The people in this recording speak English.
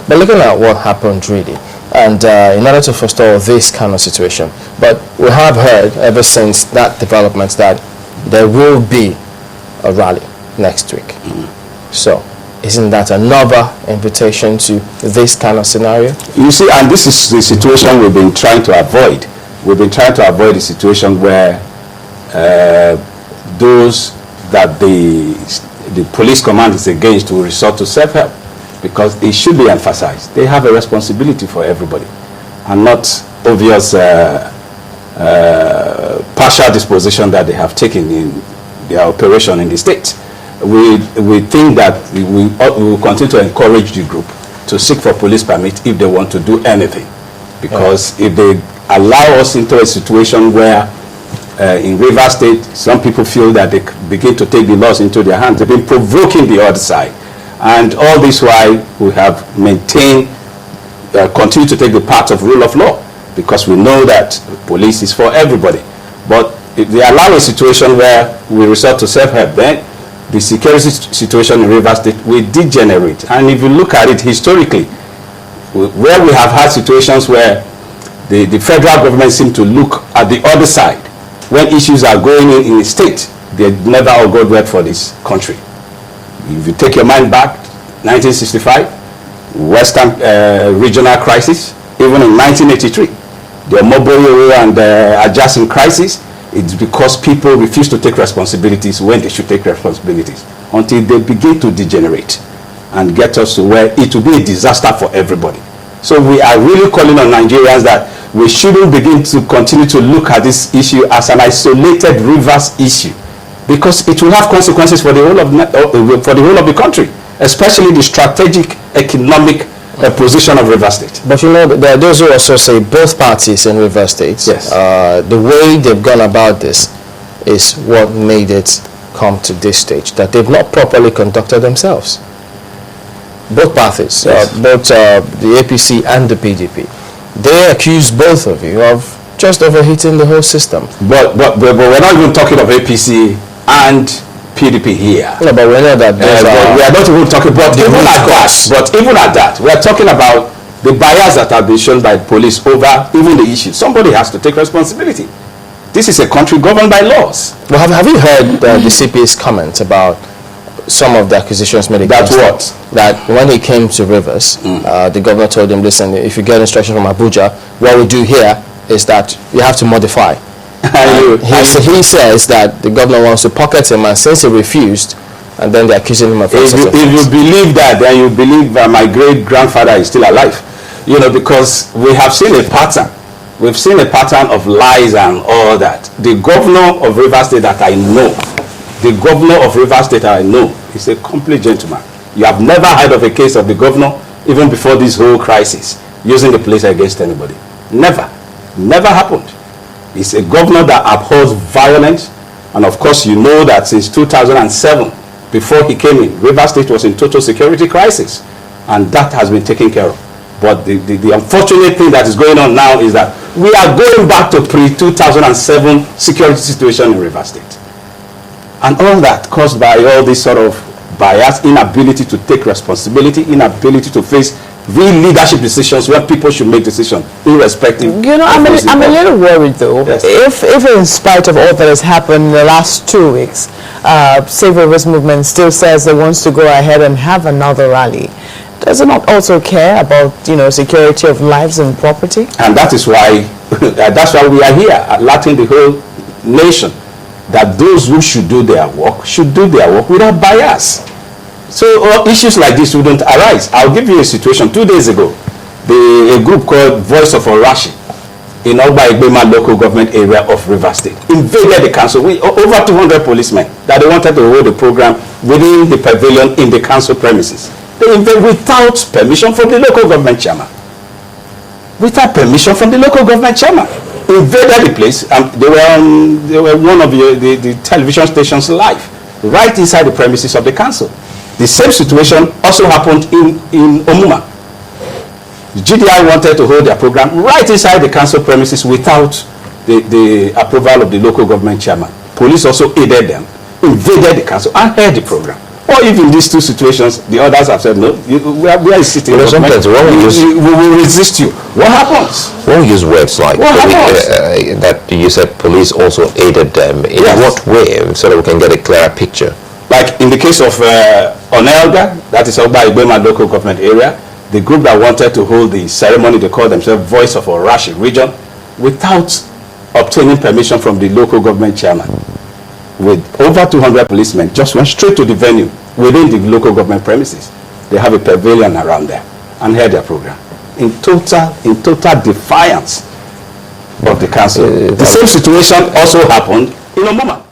But looking at what happened really, and in order to forestall this kind of situation, but we have heard ever since that development that there will be a rally next week. So, isn't that another invitation to this kind of scenario? You see, and this is the situation we've been trying to avoid. We've been trying to avoid a situation where those that the police command is against will resort to self-help, because it should be emphasized. They have a responsibility for everybody, and not obvious partial disposition that they have taken in their operation in the state. We think that we will continue to encourage the group to seek for police permit if they want to do anything, because if they allow us into a situation where in Rivers State some people feel that they begin to take the laws into their hands, they've been provoking the other side, and all this while we have maintained continue to take the path of rule of law, because we know that police is for everybody. But if they allow a situation where we resort to self-help, then the security situation in Rivers State will degenerate. And if you look at it historically, where we have had situations where the federal government seem to look at the other side when issues are going in the state, they never all go well for this country. If you take your mind back, 1965, Western regional crisis, even in 1983, the Omoboyo and adjacent crisis, it's because people refuse to take responsibilities when they should take responsibilities, until they begin to degenerate and get us to where it will be a disaster for everybody. So we are really calling on Nigerians that we shouldn't begin to continue to look at this issue as an isolated Rivers issue, because it will have consequences for the whole of the country, especially the strategic economic position of Rivers State. But you know, there are those who also say both parties in Rivers State, yes, the way they've gone about this is what made it come to this stage, that they've not properly conducted themselves. Both parties, yes, both the APC and the PDP, they accuse both of you of just overheating the whole system. But we're not even talking of APC and PDP here. No, but we know that we are not even talking about even at that. We are talking about the bias that have been shown by police over even the issue. Somebody has to take responsibility. This is a country governed by laws. Well, have you heard the CPA's comment about some of the accusations made against him? That when he came to Rivers, the governor told him, listen, if you get instruction from Abuja, what we do here is that you have to modify. He says that the governor wants to pocket him, and since he refused, and then they're accusing him of if you believe that, then you believe that my great-grandfather is still alive. You know, because we have seen a pattern. We've seen a pattern of lies and all that. The governor of Rivers State that I know, is a complete gentleman. You have never heard of a case of the governor, even before this whole crisis, using the police against anybody. Never happened. He's a governor that abhors violence, and of course you know that since 2007, before he came in, Rivers State was in total security crisis, and that has been taken care of. But the unfortunate thing that is going on now is that we are going back to pre-2007 security situation in Rivers State, and all that caused by all this sort of bias, inability to take responsibility, inability to face real leadership decisions where people should make decisions irrespective. You know, I'm a little worried though. Yes. If in spite of all that has happened in the last 2 weeks, Save Rivers movement still says it wants to go ahead and have another rally, does it not also care about, you know, security of lives and property? And that is why we are here alerting the whole nation that those who should do their work without bias. So issues like this wouldn't arise. I'll give you a situation. 2 days ago, a group called Voice of Orashi in Ogba Igbema local government area of Rivers State invaded the council with over 200 policemen that they wanted to hold a program within the pavilion in the council premises. They invaded without permission from the local government chairman. Invaded the place, and they were one of the television stations live, right inside the premises of the council. The same situation also happened in Omuma. The GDI wanted to hold their program right inside the council premises without the approval of the local government chairman. Police also aided them, invaded the council and held the program. Or if in these two situations, the others have said, no, we are sitting. Sometimes we will resist you. What happens? When we use words like that you said police also aided them, in what way, so that we can get a clearer picture? Like in the case of Onelga, that is Oba Ibema local government area, the group that wanted to hold the ceremony, they call themselves Voice of Orashi region, without obtaining permission from the local government chairman, with over 200 policemen, just went straight to the venue within the local government premises. They have a pavilion around there and held their program in total defiance of the council. The same situation also happened in Omoma.